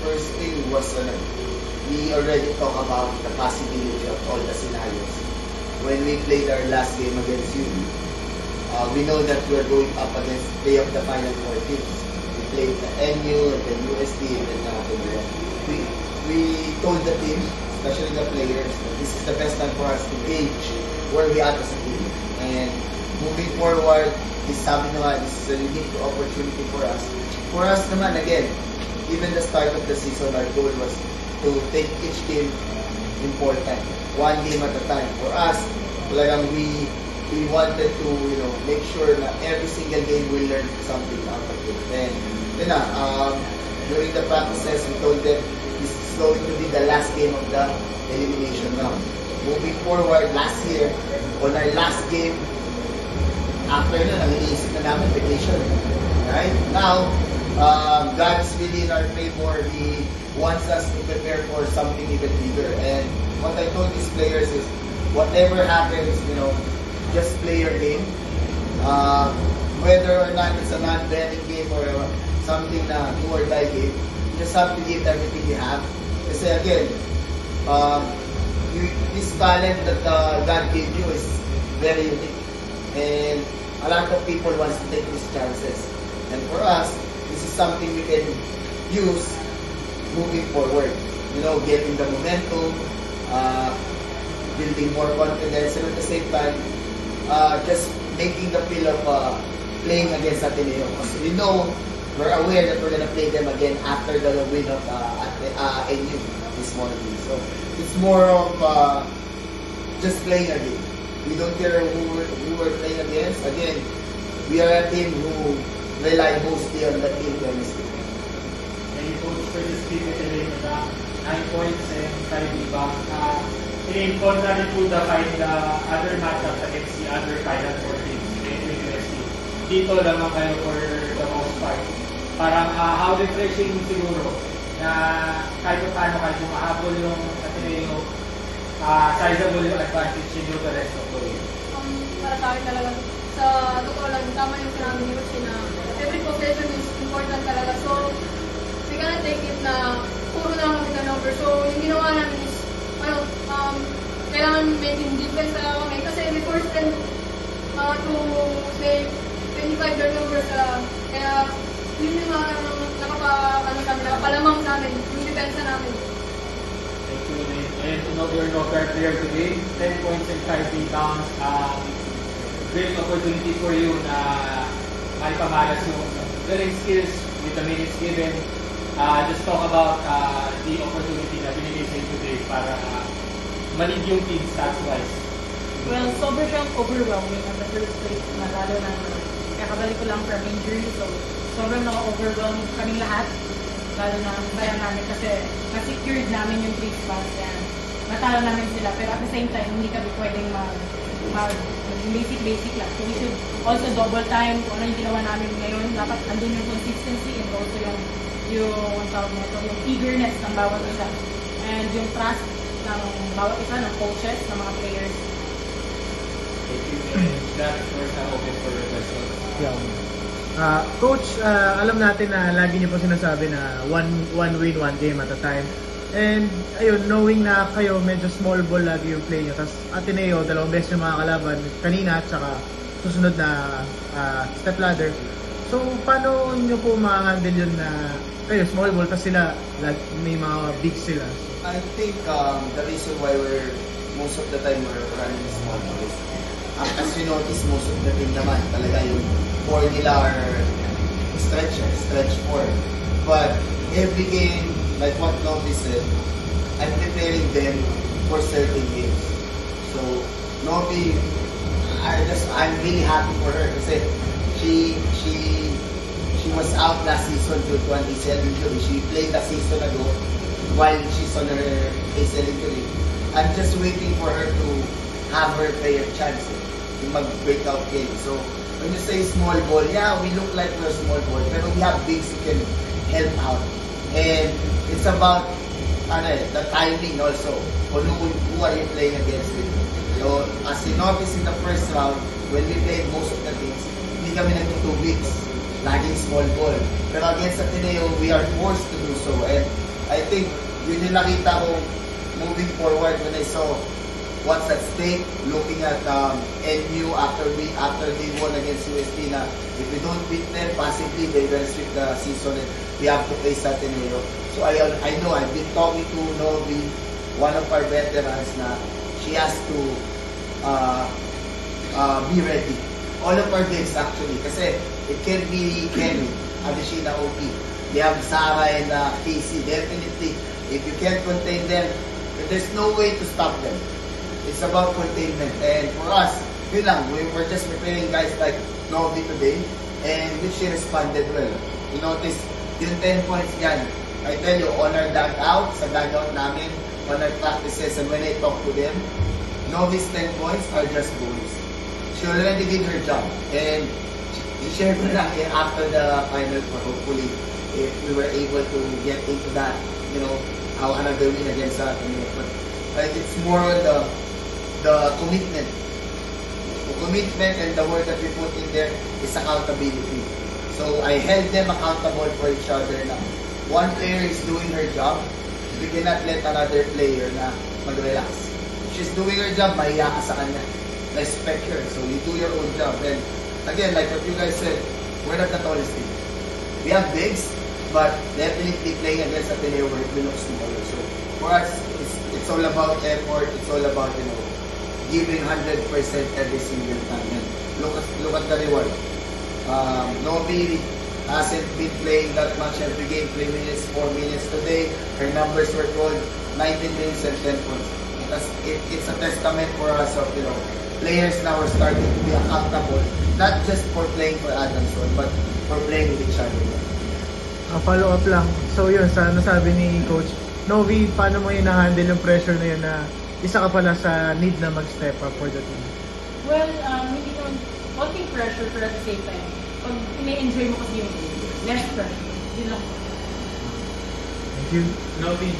first thing was we already talked about the possibility of all the scenarios. When we played our last game against you, we know that we are going up against play of the final four teams. We played the NU and then USD and then Nakamura. We told the team, especially the players, that this is the best time for us to gauge where we are as a team. And moving forward, this is a unique opportunity for us. For us naman, again, even the start of the season, our goal was to take each game important, one game at a time. For us, we wanted to make sure that every single game we learn something out of it. And during the practices, we told them this is going to be the last game of the elimination round. Moving forward, last year, on our last game, after nun, ang iniisip na namin, vacation. Right? Now, God's really in our favor. He wants us to prepare for something even bigger. And what I told these players is, whatever happens, just play your game. Whether or not it's a non-betting game or something na do or die game, you just have to give everything you have. Kasi again, this talent that God gave you is very unique. And a lot of people want to take these chances. And for us, this is something we can use moving forward. Getting the momentum, building more confidence, and at the same time, just making the feel of playing against Ateneo. Because we're aware that we're going to play them again after the win of NU this morning. So it's more of just playing a game. We don't care who we're playing against. Again, we are a team who rely mostly on the team chemistry. Thank you, Coach, for this team today. 9 points and 5 rebounds. In contrary to the other matchups against the other Final Four teams in USC, dito lamang kayo for the most part. Parang how refreshing siguro na kahit paano kayo mahabol yung Ateneo, sizable yung advantage nyo the rest of the way. Para sa akin talaga, sa totoo lang, tama yung sinabi ni Coach na every possession is important talaga. So, we cannot take it na puro na kami turnover. So, yung ginawa namin is, kailangan making defense talaga kami. Kasi we forced them to make 25 turnovers talaga. Kaya, yun yung nakapalamang sa amin, yung defense namin. Thank you, Nate. And you're no fair player today. 10 points and 5 rebounds. Great opportunity for you na maipamalas yung learning skills with the minutes given. Just talk about the opportunity na binigay sa inyo today para malig yung team stats-wise. Well, sobrang overwhelming on the first place na lalo na kakabalik ko lang from injury. So, sobrang na-overwhelm kaming lahat. Lalo na ang bayan namin kasi na-secured namin yung 3 spots and natalo namin sila. Pero at the same time, hindi kami pwedeng basic lang. So we should also double time kung ano yung ginawa namin ngayon. Dapat andun yung consistency and also yung eagerness ng bawat isa. And yung trust ng bawat isa, ng coaches, ng mga players. Thank you. That first na open for questions. Yeah. Coach, alam natin na lagi niyo po sinasabi na one win, one game at a time. And ayun, knowing na kayo medyo small ball lagi yung play nyo, tapos Ateneo, 2 beses yung mga kalaban kanina at saka susunod na step ladder. So, paano nyo po ma-handle yun na kayo small ball, tapos sila may mga big sila? I think the reason why most of the time we're running small ball is as you notice, most of the team naman talaga yung 4 nila are stretch 4. But every game, like what Novi said, I'm preparing them for certain games. So, Novi, I'm really happy for her kasi she was out last season due to an ACL injury. She played a season ago while she's on her ACL injury. I'm just waiting for her to have her play a chance to mag-breakout game. So, when you say small ball, yeah, we look like we're small ball, pero we have bigs who can help out. And it's about the timing also. Who are you playing against it? So, as you notice in the first round, when we played most of the teams, hindi kami nagtutubigs. Laging small ball. Pero against Ateneo, we are forced to do so. And think yun yung nakita ko moving forward when I saw what's at stake, looking at NU after they won against UST na if we don't beat them, possibly they will sweep the season and we have to face Ateneo. So I know, I've been talking to Novi, one of our veterans na she has to be ready. All of our games actually, kasi it can be Kenny, Adeshina, OP. They have Sarah and Casey, definitely. If you can't contain them, there's no way to stop them. It's about containment. And for us, yun lang, we were just preparing guys like Novi today, and which she responded well. You notice, yung 10 points yan, I tell you, on our dugout, sa dugout namin, on our practices, and when I talk to them, Novi's 10 points are just goals. She already did her job, and she shared with us after the final for hopefully if we were able to get into that, you know, how another win against us. But it's more on the commitment. The commitment and the word that we put in there is accountability. So I held them accountable for each other now. One player is doing her job. We cannot let another player na mag-relax. If she's doing her job, mahiya ka sa kanya. Respect her. So you do your own job. And again, like what you guys said, we're not the tallest team. We have bigs, but definitely playing against Ateneo we look smaller. So for us, it's all about effort. It's all about, you know, giving 100% every single time. And look at the reward. Novi hasn't been playing that much every game, 3 minutes, 4 minutes today. Her numbers were called 19 minutes and 10 points. It's a testament for us of, you know, players now are starting to be accountable, not just for playing for Adamson, but for playing with each other. Follow up lang. So yun, sa nasabi ni Coach, Novi, paano mo hina-handle yung pressure na yun na isa ka pala sa need na mag-step up for the team? Well, hindi naman konting pressure pero at the same time, pag ina-enjoy mo kasi yung game, less pressure. Yun lang. Thank you. Novi,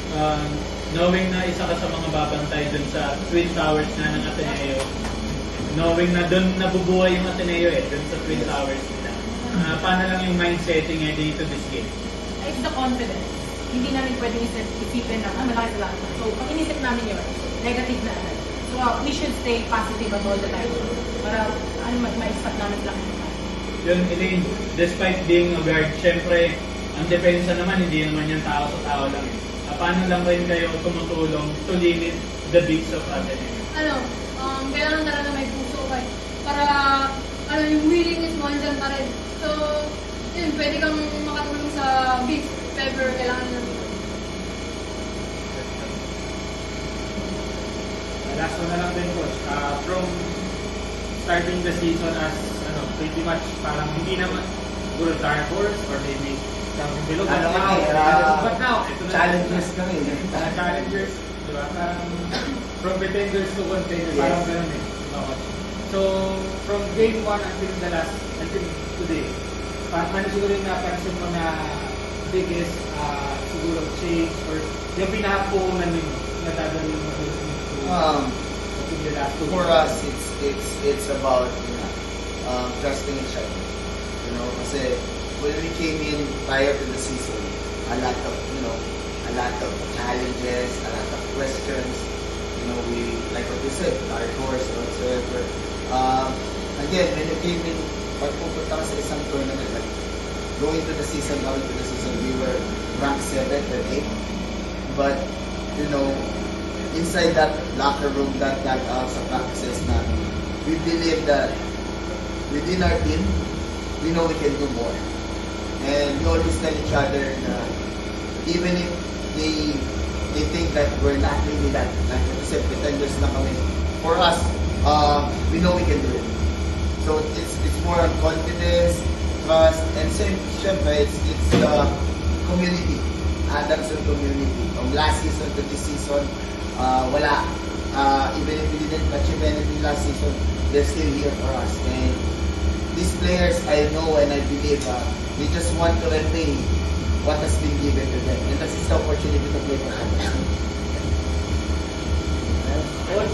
knowing na isa ka sa mga babantay dun sa Twin Towers na ng Ateneo, knowing na dun nabubuhay yung Ateneo dun sa Twin Towers nila. Paano lang yung mindsetting heading into this game? It's the confidence. Hindi namin pwedeng isipin na, malaki sila. So, pag inisip namin yun, negative na agad. So, we should stay positive at all the time. Para, ma-expect namin sila. Yun, Elaine, despite being a guard, syempre, ang depensa naman, hindi naman yung tao sa tao lang. Paano lang rin kayo tumutulong to limit the beats of Ateneo? Kailangan talaga may puso para, yung willingness mo, andyan pa rin. So, yun, pwede kang makatulong sa beats, if ever kailangan namin. Last one na lang din, Coach. From starting the season as pretty much parang hindi naman siguro dark horse or maybe something below. But now, Challengers kami. Challengers, di ba? From pretenders to contenders, parang ganun eh. So, from game 1 until today, ano siguro yung napansin mo na biggest siguro change or yung pinaka-punan mo na dadalhin mo the last 2 For us, it's about, you know, trusting each other. You know, kasi when we came in prior to the season, a lot of challenges, a lot of questions. You know, we, like what you said, our course or whatsoever. Again, when you came in, pagpupunta ka sa isang tournament, like going to the season, we were ranked 7th or 8th. But, you know, inside that locker room, that sa practices na, we believe that within our team, we know we can do more. And we always tell each other that even if they think that we're not really that, like I said, pretenders na kami, for us, we know we can do it. So it's more on confidence, trust, and syempre, it's the community, Adamson community. From last season to this season, wala. Even if we didn't achieve anything last season, they're still here for us. And these players, I know and I believe, they just want to repay what has been given to them. And this is the opportunity to play for Adamson. Coach,